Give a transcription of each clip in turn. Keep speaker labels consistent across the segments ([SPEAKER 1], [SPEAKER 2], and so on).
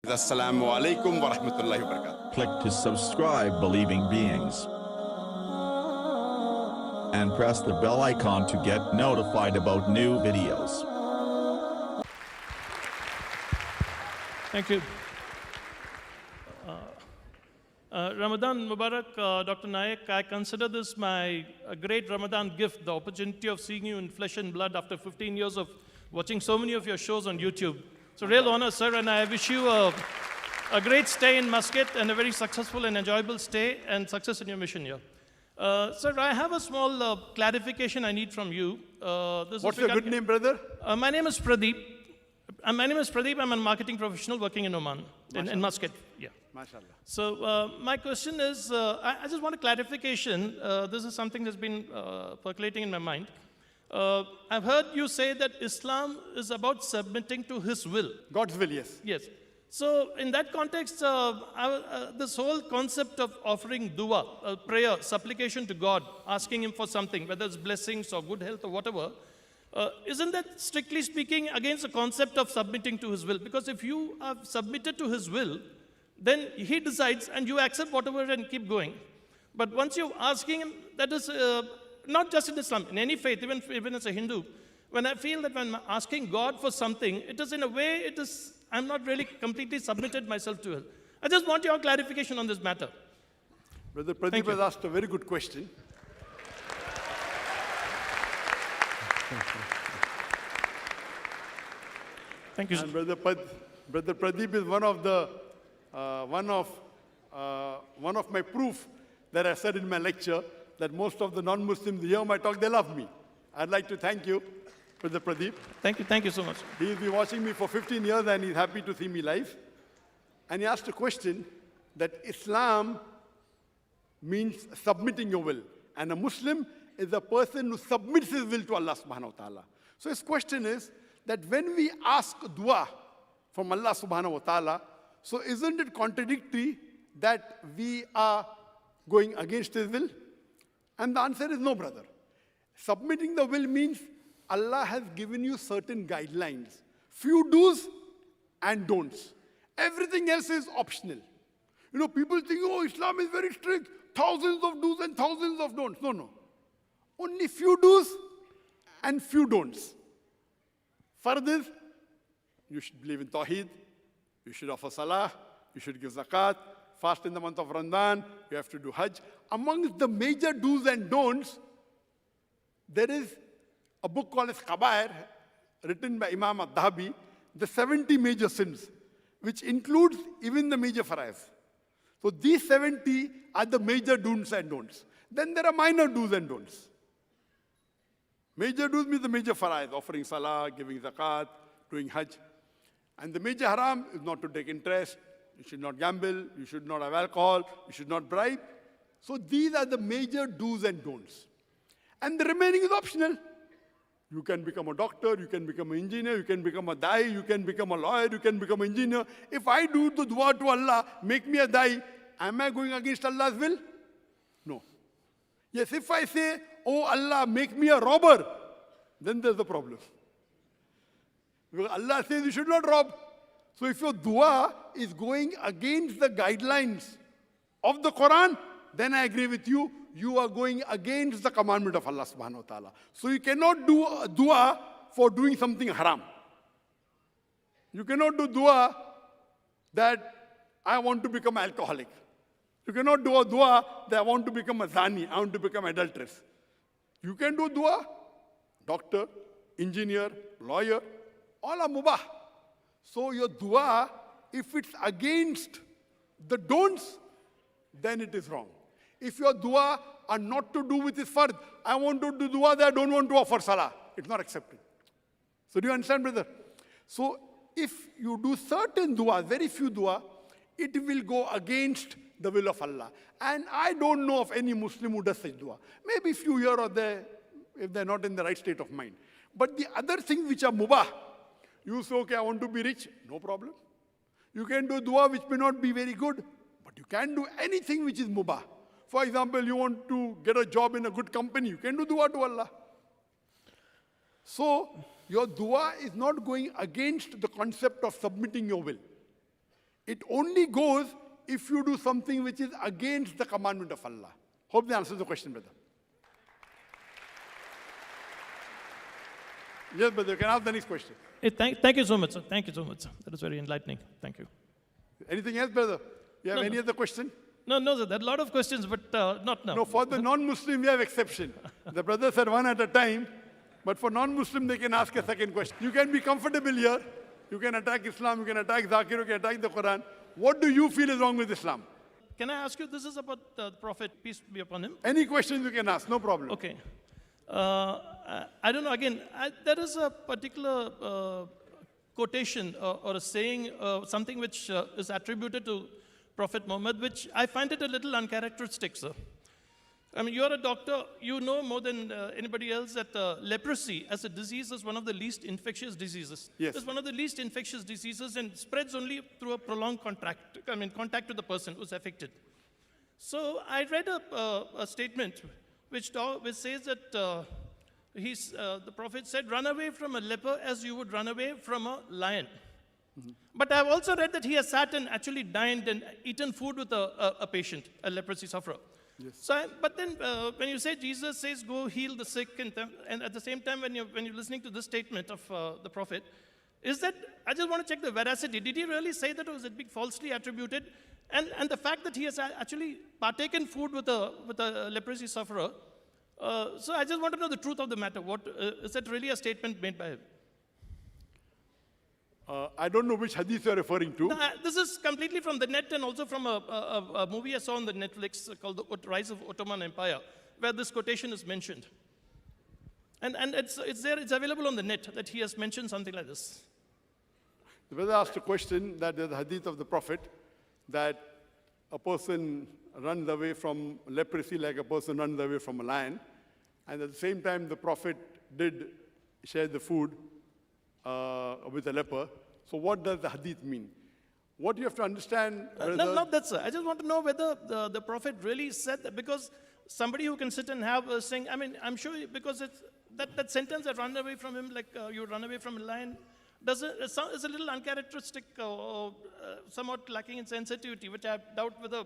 [SPEAKER 1] Assalamu alaikum wa rahmatullahi wa barakatuh.
[SPEAKER 2] Click to subscribe Believing Beings and press the bell icon to get notified about new videos.
[SPEAKER 3] Thank you. Ramadan Mubarak, Dr. Naik, I consider this my great Ramadan gift, the opportunity of seeing you in flesh and blood after 15 years of watching so many of your shows on YouTube. It's a real honor, sir, and I wish you a great stay in Muscat and a very successful and enjoyable stay and success in your mission here. Sir, I have a small clarification I need from you.
[SPEAKER 4] What's your good name, brother?
[SPEAKER 3] My name is Pradeep. My name is Pradeep. I'm a marketing professional working in Oman, in Muscat. Yeah.
[SPEAKER 4] MashaAllah.
[SPEAKER 3] So my question is, I just want a clarification. This is something that's been percolating in my mind. I've heard you say that Islam is about submitting to His will.
[SPEAKER 4] God's will, yes.
[SPEAKER 3] Yes. So in that context, this whole concept of offering dua, prayer, supplication to God, asking Him for something, whether it's blessings or good health or whatever, isn't that strictly speaking against the concept of submitting to His will? Because if you have submitted to His will, then He decides and you accept whatever and keep going. But once you're asking Him, that is not just in Islam, in any faith, even as a Hindu, when I feel that when I'm asking God for something, it is in a way, I'm not really completely submitted myself to it. I just want your clarification on this matter.
[SPEAKER 4] Brother Pradeep has asked a very good question.
[SPEAKER 3] Thank you, sir.
[SPEAKER 4] And Brother Pradeep is one of my proof that I said in my lecture that most of the non-Muslims hear my talk, they love me. I'd like to thank you, Brother Pradeep.
[SPEAKER 3] Thank you so much.
[SPEAKER 4] He's been watching me for 15 years and he's happy to see me live. And he asked a question that Islam means submitting your will. And a Muslim is a person who submits his will to Allah subhanahu wa ta'ala. So his question is that when we ask dua from Allah subhanahu wa ta'ala, so isn't it contradictory that we are going against his will? And the answer is no, brother. Submitting the will means Allah has given you certain guidelines, few do's and don'ts. Everything else is optional. You know, people think, oh, Islam is very strict, thousands of do's and thousands of don'ts. No. Only few do's and few don'ts. Fard is, you should believe in Tawheed, you should offer Salah, you should give Zakat, fast in the month of Ramadan, you have to do Hajj. Amongst the major do's and don'ts, there is a book called as Kabair, written by Imam al-Dhahabi, the 70 major sins, which includes even the major fara'is. So these 70 are the major do's and don'ts. Then there are minor do's and don'ts. Major do's means the major fara'is, offering salah, giving zakat, doing hajj. And the major haram is not to take interest, you should not gamble, you should not have alcohol, you should not bribe. So these are the major do's and don'ts. And the remaining is optional. You can become a doctor, you can become an engineer, you can become a dai, you can become a lawyer, you can become an engineer. If I do the dua to Allah, make me a dai, am I going against Allah's will? No. Yes, if I say, oh Allah, make me a robber, then there's a problem. Because Allah says you should not rob. So if your dua is going against the guidelines of the Qur'an, then I agree with you, you are going against the commandment of Allah subhanahu wa ta'ala. So you cannot do a dua for doing something haram. You cannot do dua that I want to become an alcoholic. You cannot do a dua that I want to become a zani, I want to become adulteress. You can do dua, doctor, engineer, lawyer, all are mubah. So your dua, if it's against the don'ts, then it is wrong. If your dua are not to do with this fard, I want to do dua that I don't want to offer salah, it's not accepted. So do you understand, brother? So if you do certain dua, very few dua, it will go against the will of Allah. And I don't know of any Muslim who does such dua. Maybe few here or there, if they're not in the right state of mind. But the other things which are mubah, you say, okay, I want to be rich, no problem. You can do dua which may not be very good, but you can do anything which is mubah. For example, you want to get a job in a good company, you can do dua to Allah. So, your dua is not going against the concept of submitting your will. It only goes if you do something which is against the commandment of Allah. Hope that answers the question, brother. Yes, brother, you can ask the next question.
[SPEAKER 3] Hey, thank you so much, sir. Thank you so much, sir. That was very enlightening. Thank you.
[SPEAKER 4] Anything else, brother? You have
[SPEAKER 3] No,
[SPEAKER 4] any other question?
[SPEAKER 3] No, sir. There are a lot of questions, but not now.
[SPEAKER 4] No, for the non-Muslim, we have exception. The brother said one at a time, but for non-Muslim, they can ask a second question. You can be comfortable here. You can attack Islam, you can attack Zakir, you can attack the Quran. What do you feel is wrong with Islam?
[SPEAKER 3] Can I ask you, this is about the Prophet, peace be upon him?
[SPEAKER 4] Any questions you can ask, no problem.
[SPEAKER 3] Okay. I don't know, again, there is a particular quotation or a saying, something which is attributed to Prophet Muhammad, which I find it a little uncharacteristic, sir. I mean, you're a doctor, you know more than anybody else that leprosy as a disease is one of the least infectious diseases.
[SPEAKER 4] Yes.
[SPEAKER 3] It's one of the least infectious diseases and spreads only through a prolonged contact with the person who's affected. So I read a statement which says that the Prophet said, run away from a leper as you would run away from a lion. Mm-hmm. But I've also read that he has sat and actually dined and eaten food with a patient, a leprosy sufferer. Yes. So, but then when you say Jesus says go heal the sick, and at the same time when you're listening to this statement of the Prophet, is that, I just want to check the veracity. Did he really say that, or was it being falsely attributed? And the fact that he has actually partaken food with a leprosy sufferer, so I just want to know the truth of the matter. What is that really a statement made by him?
[SPEAKER 4] I don't know which hadith you are referring to.
[SPEAKER 3] No, this is completely from the net and also from a movie I saw on the Netflix called The Rise of Ottoman Empire, where this quotation is mentioned. And it's there, it's available on the net that he has mentioned something like this.
[SPEAKER 4] The brother asked a question that there's a hadith of the Prophet that a person runs away from leprosy like a person runs away from a lion. And at the same time, the Prophet did share the food with a leper. So what does the hadith mean? What you have to understand...
[SPEAKER 3] No, not that, sir. I just want to know whether the Prophet really said that, because somebody who can sit and have a saying, I mean, I'm sure because it's that sentence that run away from him, like you run away from a lion, is a little uncharacteristic or somewhat lacking in sensitivity, which I doubt whether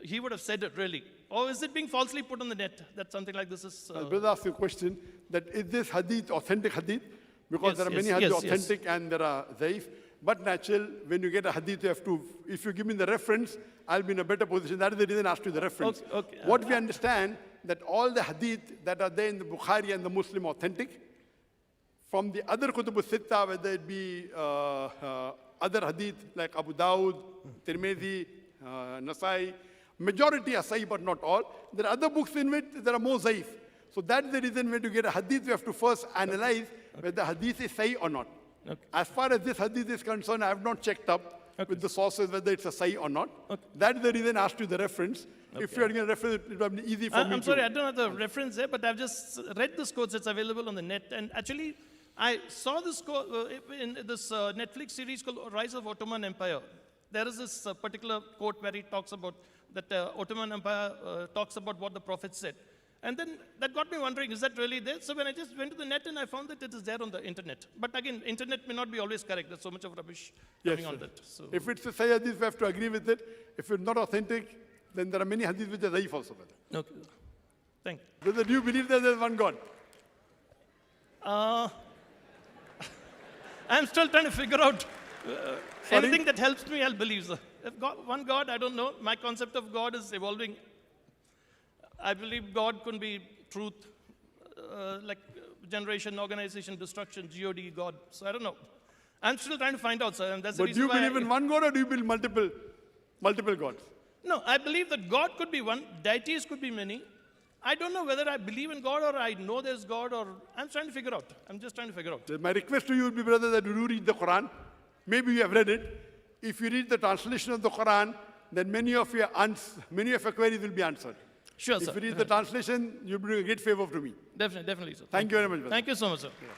[SPEAKER 3] he would have said it really. Or is it being falsely put on the net that something like this is...
[SPEAKER 4] The brother asked a question that is this hadith authentic hadith? Because there are many hadith authentic and there are zaif. But natural, when you get a hadith, you have to, if you give me the reference, I'll be in a better position. That is the reason I asked you the reference.
[SPEAKER 3] Okay.
[SPEAKER 4] What we understand, that all the hadith that are there in the Bukhari and the Muslim authentic, from the other kutub al-sitta, whether it be other hadith like Abu Dawud, Tirmidhi, Nasai, majority are sahih but not all. There are other books in which there are more zaif. So that's the reason when you get a hadith, you have to first analyze whether the hadith is sahih or not.
[SPEAKER 3] Okay.
[SPEAKER 4] As far as this hadith is concerned, I have not checked up with the sources whether it's a sahih or not. Okay. That's the reason I asked you the reference. Okay. If you are going to reference it, it would be easy for me
[SPEAKER 3] I'm sorry, I don't have the reference there, but I've just read this quote that's available on the net. And actually, I saw this quote in this Netflix series called Rise of Ottoman Empire. There is this particular quote where he talks about that Ottoman Empire talks about what the Prophet said. And then that got me wondering, is that really there? So when I just went to the net and I found that it is there on the internet. But again, internet may not be always correct. There's so much of rubbish coming on that. So.
[SPEAKER 4] If it's a sahih hadith, we have to agree with it. If it's not authentic, then there are many hadiths which are zaif also.
[SPEAKER 3] Okay. Thank you.
[SPEAKER 4] Brother, do you believe that there's one God?
[SPEAKER 3] I'm still trying to figure out anything that helps me, I'll believe, sir. If one God, I don't know. My concept of God is evolving. I believe God could be truth, like generation, organization, destruction, God, God. So I don't know. I'm still trying to find out, sir. And that's the reason
[SPEAKER 4] do you believe in one God or do you believe multiple gods?
[SPEAKER 3] No, I believe that God could be one, deities could be many. I don't know whether I believe in God or I know there's God, or I'm trying to figure out. I'm just trying to figure out.
[SPEAKER 4] My request to you would be, brother, that you do read the Quran. Maybe you have read it. If you read the translation of the Quran, then many of your queries will be answered.
[SPEAKER 3] Sure, sir.
[SPEAKER 4] If you read the translation, you'll bring a great favor to me.
[SPEAKER 3] Definitely, sir.
[SPEAKER 4] Thank you very much, brother.
[SPEAKER 3] Thank you so much, sir.
[SPEAKER 4] Yeah.